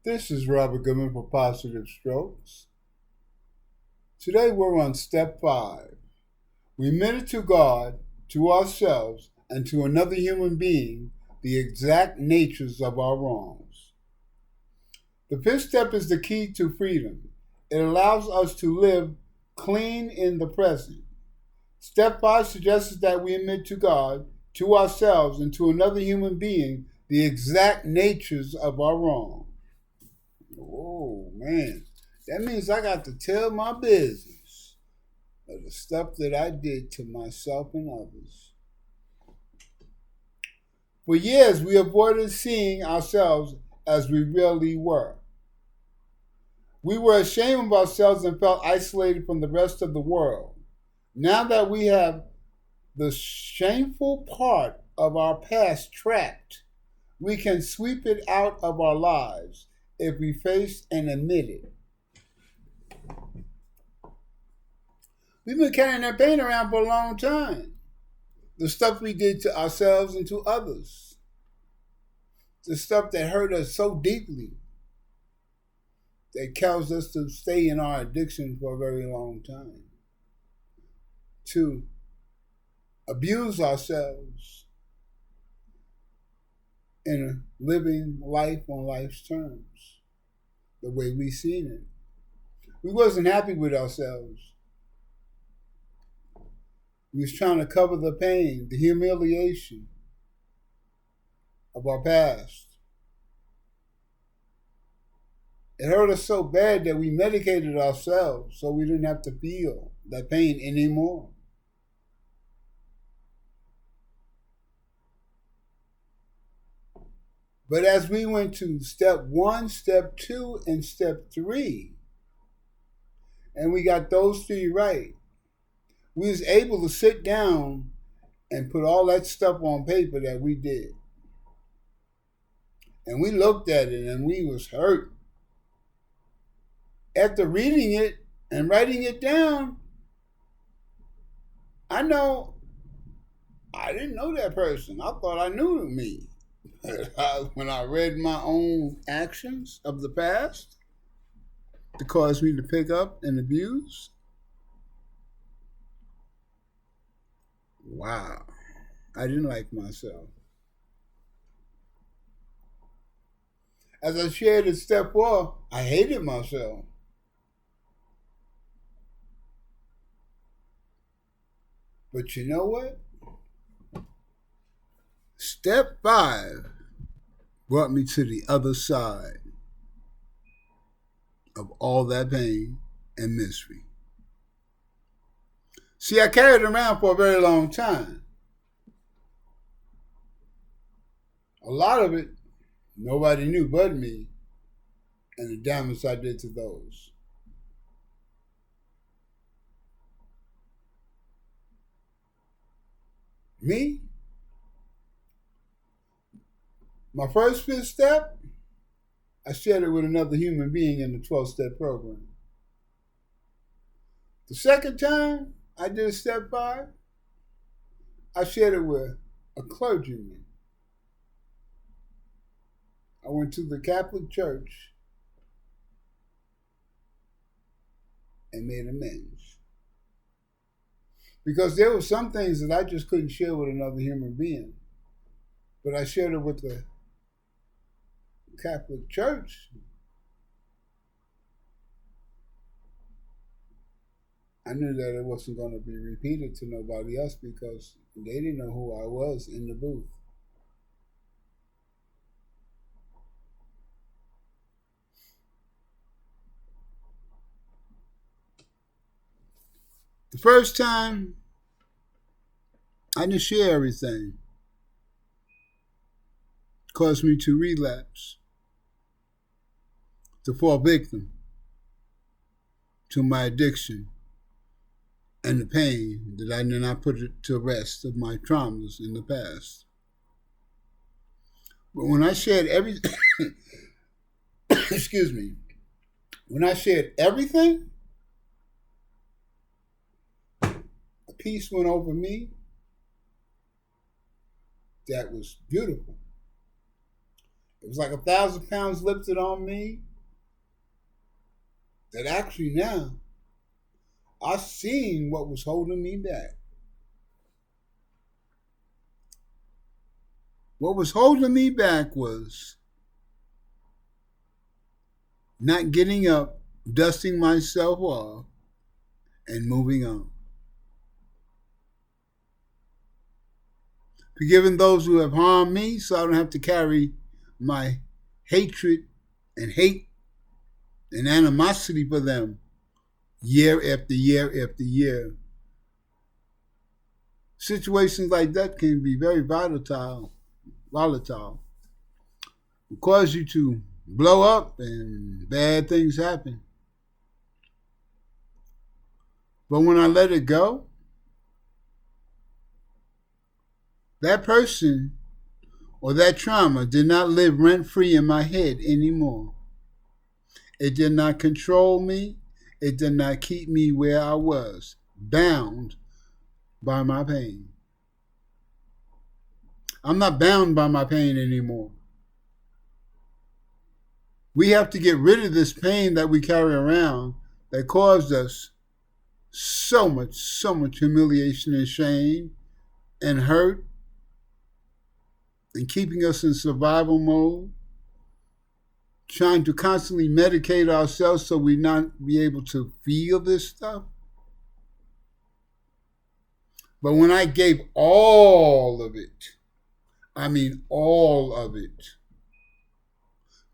This is Robert Goodman for Positive Strokes. Today we're on step 5. We admit to God, to ourselves, and to another human being the exact natures of our wrongs. The fifth step is the key to freedom. It allows us to live clean in the present. Step 5 suggests that we admit to God, to ourselves, and to another human being the exact natures of our wrongs. Oh, man. That means I got to tell my business of the stuff that I did to myself and others. For years, we avoided seeing ourselves as we really were. We were ashamed of ourselves and felt isolated from the rest of the world. Now that we have the shameful part of our past trapped, we can sweep it out of our lives if we face and admit it. We've been carrying that pain around for a long time. The stuff we did to ourselves and to others. The stuff that hurt us so deeply that caused us to stay in our addiction for a very long time. To abuse ourselves in living life on life's terms, the way we seen it. We wasn't happy with ourselves. We was trying to cover the pain, the humiliation of our past. It hurt us so bad that we medicated ourselves so we didn't have to feel that pain anymore. But as we went to step 1, step 2, and step 3, and we got those 3 right, we was able to sit down and put all that stuff on paper that we did. And we looked at it and we was hurt. After reading it and writing it down, I know I didn't know that person. I thought I knew me. When I read my own actions of the past to cause me to pick up and abuse, wow, I didn't like myself. As I shared in step 4, I hated myself. But you know what? Step 5 brought me to the other side of all that pain and misery. See, I carried it around for a very long time. A lot of it, nobody knew but me and the damage I did to those. Me? My first 5th step, I shared it with another human being in the 12-step program. The second time I did step 5, I shared it with a clergyman. I went to the Catholic Church and made amends. Because there were some things that I just couldn't share with another human being. But I shared it with the Catholic Church. I knew that it wasn't going to be repeated to nobody else because they didn't know who I was in the booth. The first time, I didn't share everything. It caused me to relapse, to fall victim to my addiction and the pain that I did not put it to rest of my traumas in the past. But when I shared everything, excuse me, when I shared everything, a peace went over me that was beautiful. It was like 1,000 pounds lifted on me. That actually now I seen what was holding me back. What was holding me back was not getting up, dusting myself off, and moving on. Forgiving those who have harmed me so I don't have to carry my hatred and hate and animosity for them year after year after year. Situations like that can be very volatile. It cause you to blow up and bad things happen. But when I let it go, that person or that trauma did not live rent-free in my head anymore. It did not control me. It did not keep me where I was, bound by my pain. I'm not bound by my pain anymore. We have to get rid of this pain that we carry around that caused us so much humiliation and shame and hurt and keeping us in survival mode, trying to constantly medicate ourselves so we not be able to feel this stuff. But when I gave all of it, I mean all of it,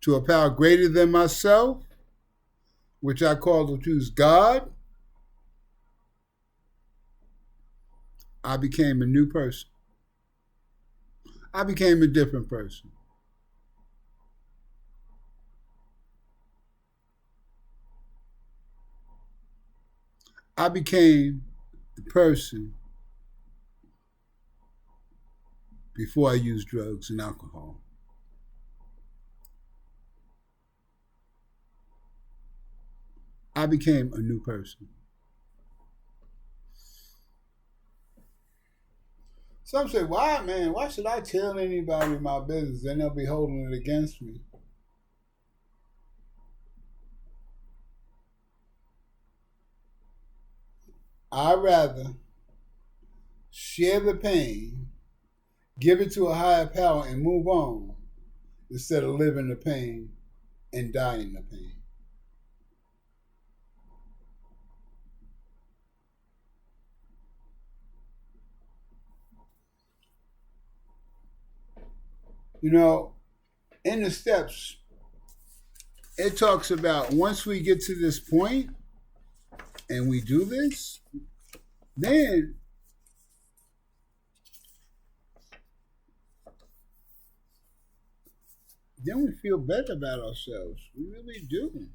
to a power greater than myself, which I call to choose God, I became a new person. I became a different person. I became the person before I used drugs and alcohol. I became a new person. Some say, why should I tell anybody my business? Then they'll be holding it against me. I'd rather share the pain, give it to a higher power, and move on instead of living the pain and dying the pain. You know, in the steps, it talks about once we get to this point and we do this, then we feel better about ourselves. We really do.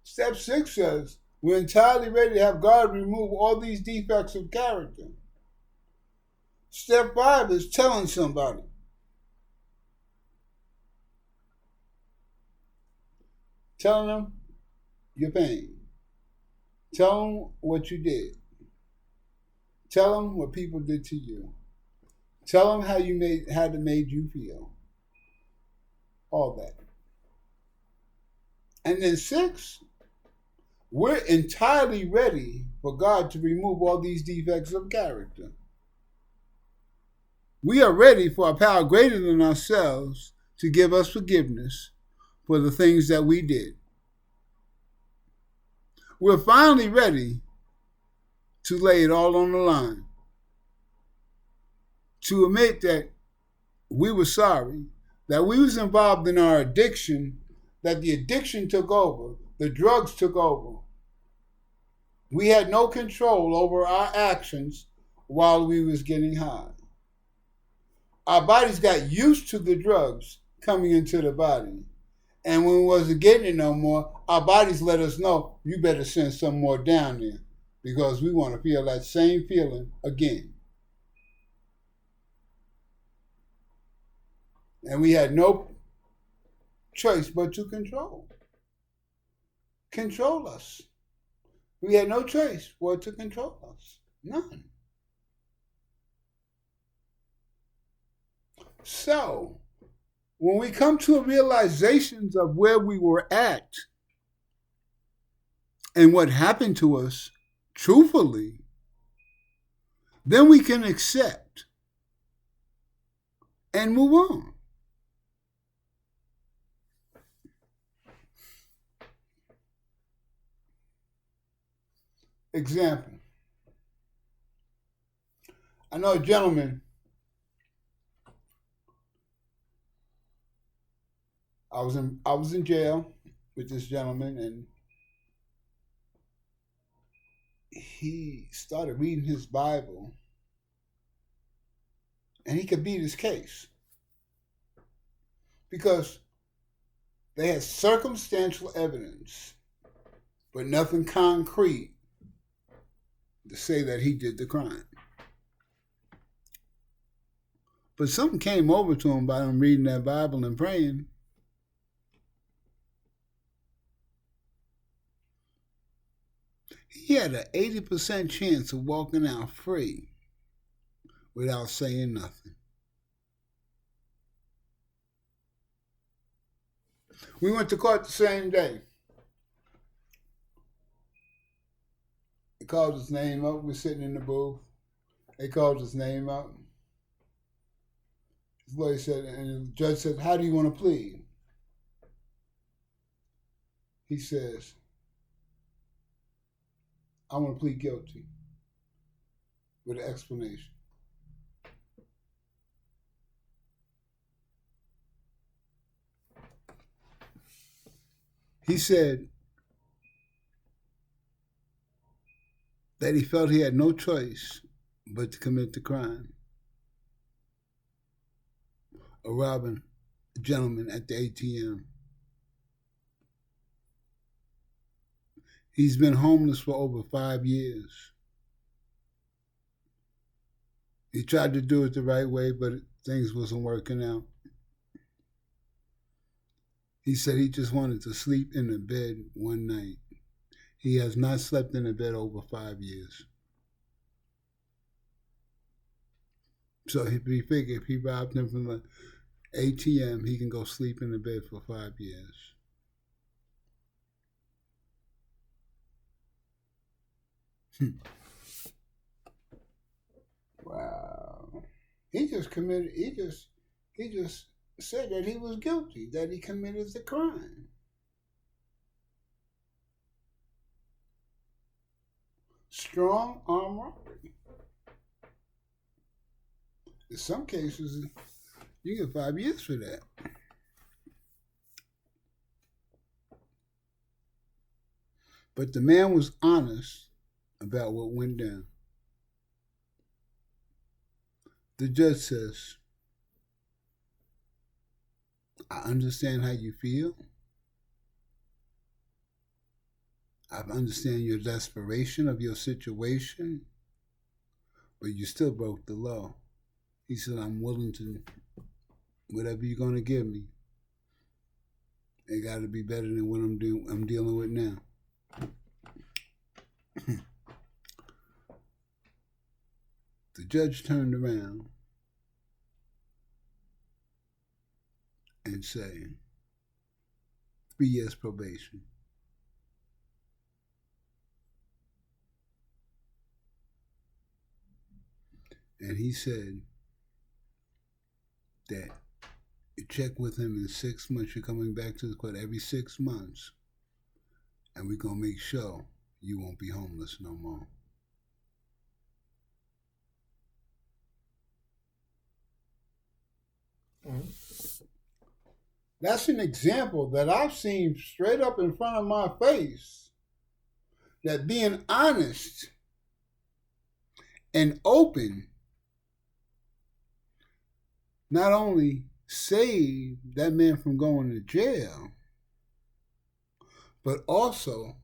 Step 6 says, we're entirely ready to have God remove all these defects of character. Step 5 is telling somebody. Telling them your pain. Tell them what you did. Tell them what people did to you. Tell them how it made you feel. All that. And then 6, we're entirely ready for God to remove all these defects of character. We are ready for a power greater than ourselves to give us forgiveness for the things that we did. We're finally ready to lay it all on the line. To admit that we were sorry, that we was involved in our addiction, that the addiction took over, the drugs took over. We had no control over our actions while we was getting high. Our bodies got used to the drugs coming into the body. And when we wasn't getting it no more, our bodies let us know, you better send some more down there because we want to feel that same feeling again. And we had no choice but to control us. We had no choice for it to control us. None. So, when we come to realizations of where we were at and what happened to us, truthfully, then we can accept and move on. Example. I know a gentleman. I was in jail with this gentleman, and he started reading his Bible, and he could beat his case because they had circumstantial evidence, but nothing concrete to say that he did the crime. But something came over to him by him reading that Bible and praying. He had an 80% chance of walking out free without saying nothing. We went to court the same day. They called his name up. We're sitting in the booth. They called his name up. His lawyer said, and the judge said, "How do you want to plead?" He says, "I want to plead guilty," with an explanation. He said that he felt he had no choice but to commit the crime of robbing a gentleman at the ATM. He's been homeless for over 5 years. He tried to do it the right way, but things wasn't working out. He said he just wanted to sleep in the bed one night. He has not slept in a bed over 5 years. So he figured if he robbed him from the ATM, he can go sleep in the bed for 5 years. Wow. He just said that he was guilty, that he committed the crime. Strong arm robbery. In some cases, you get 5 years for that. But the man was honest about what went down. The judge says, "I understand how you feel. I understand your desperation of your situation, but you still broke the law." He said, "I'm willing to, whatever you're going to give me, it got to be better than what I'm dealing with now." The judge turned around and said, 3 years probation. And he said that you check with him in 6 months. You're coming back to the court every 6 months, and we're going to make sure you won't be homeless no more. That's an example that I've seen straight up in front of my face, that being honest and open not only saved that man from going to jail, but also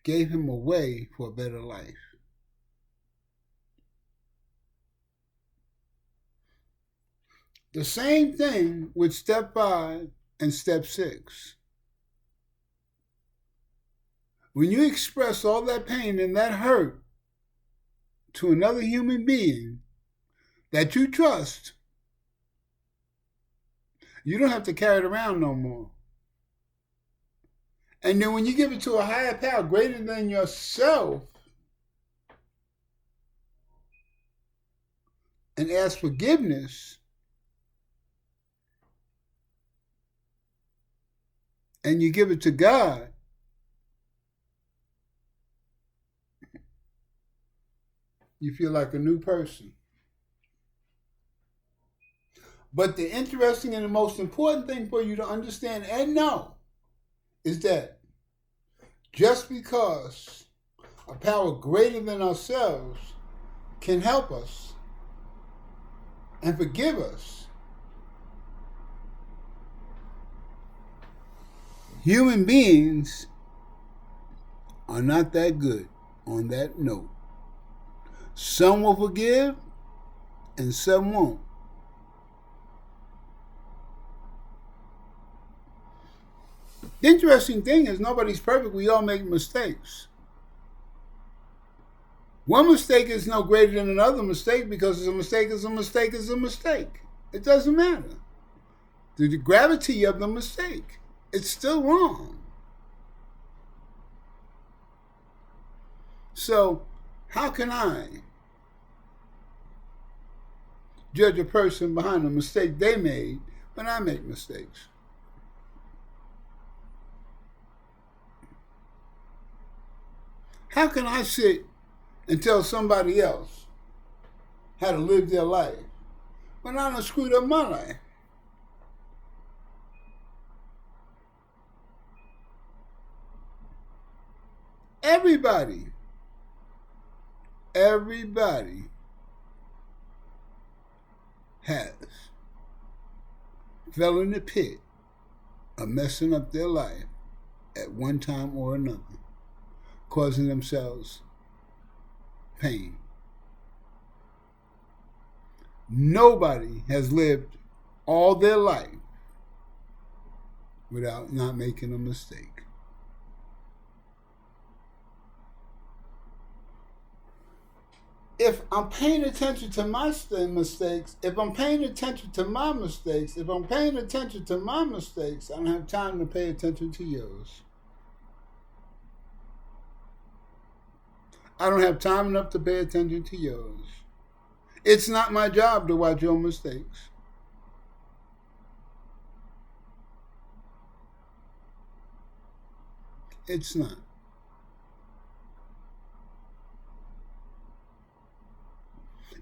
gave him a way for a better life. The same thing with step 5 and step 6. When you express all that pain and that hurt to another human being that you trust, you don't have to carry it around no more. And then when you give it to a higher power greater than yourself and ask forgiveness, and you give it to God, you feel like a new person. But the interesting and the most important thing for you to understand and know is that just because a power greater than ourselves can help us and forgive us, human beings are not that good on that note. Some will forgive and some won't. The interesting thing is nobody's perfect. We all make mistakes. One mistake is no greater than another mistake because a mistake is a mistake is a mistake. It doesn't matter. The gravity of the mistake, it's still wrong. So how can I judge a person behind a mistake they made when I make mistakes? How can I sit and tell somebody else how to live their life when I done screwed up my life? Everybody has fell in the pit of messing up their life at one time or another, causing themselves pain. Nobody has lived all their life without not making a mistake. If I'm paying attention to my mistakes, if I'm paying attention to my mistakes, I don't have time to pay attention to yours. I don't have time enough to pay attention to yours. It's not my job to watch your mistakes. It's not.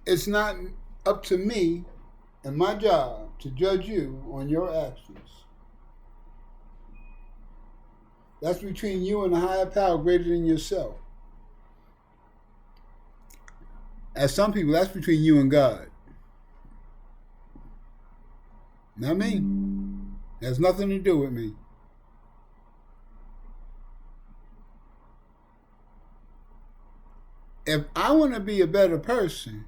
It's not up to me and my job to judge you on your actions. That's between you and a higher power greater than yourself. As some people, that's between you and God. Not me. It has nothing to do with me. If I want to be a better person,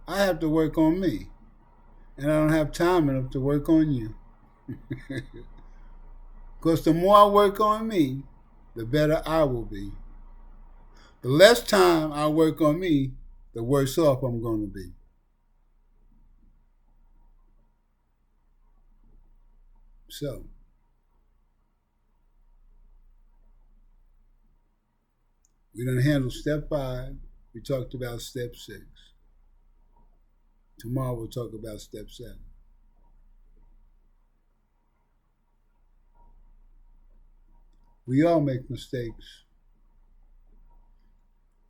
I have to work on me. And I don't have time enough to work on you. Because the more I work on me, the better I will be. The less time I work on me, the worse off I'm going to be. So, we done handled step 5. We talked about step 6. Tomorrow we'll talk about step 7. We all make mistakes.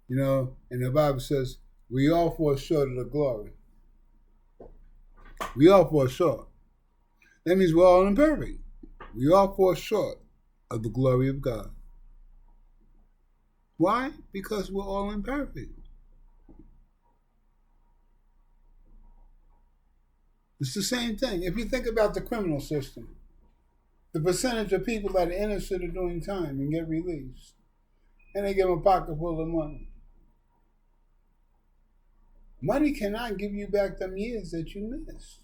You know, and the Bible says, we all fall short of the glory. We all fall short. That means we're all imperfect. We all fall short of the glory of God. Why? Because we're all imperfect. It's the same thing. If you think about the criminal system, the percentage of people that are innocent of doing time and get released, and they give them a pocket full of money. Money cannot give you back them years that you missed.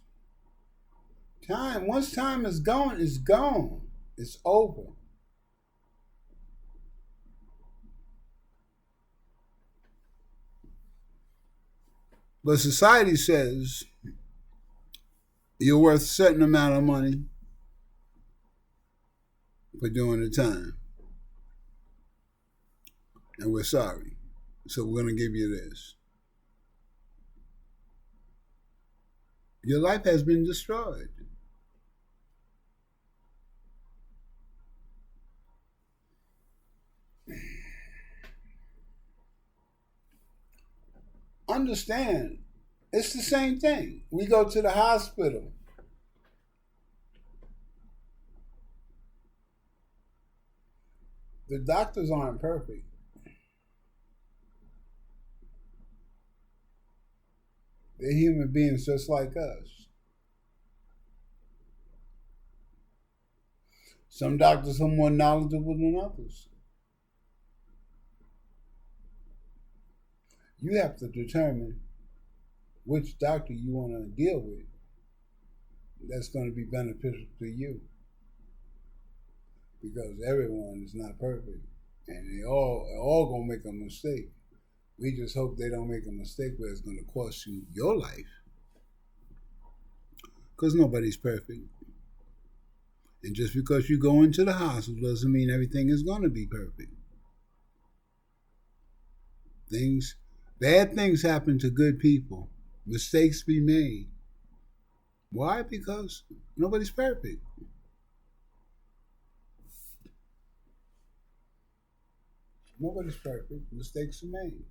Time, once time is gone, it's gone. It's over. But society says you're worth a certain amount of money for doing the time. And we're sorry. So we're going to give you this. Your life has been destroyed. Understand, it's the same thing. We go to the hospital. The doctors aren't perfect. They're human beings just like us. Some doctors are more knowledgeable than others. You have to determine which doctor you want to deal with that's going to be beneficial to you. Because everyone is not perfect. And they all going to make a mistake. We just hope they don't make a mistake where it's going to cost you your life. Because nobody's perfect. And just because you go into the hospital doesn't mean everything is going to be perfect. Bad things happen to good people. Mistakes be made. Why? Because nobody's perfect. Nobody's perfect. Mistakes are made.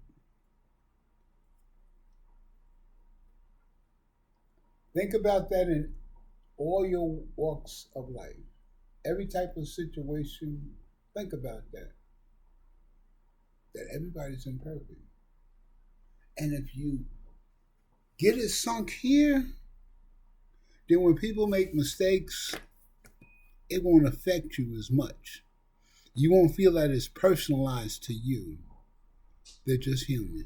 Think about that in all your walks of life. Every type of situation, think about that. That everybody's imperfect. And if you get it sunk here, then when people make mistakes, it won't affect you as much. You won't feel that it's personalized to you. They're just human.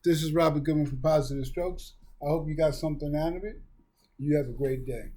This is Robert Goodman for Positive Strokes. I hope you got something out of it. You have a great day.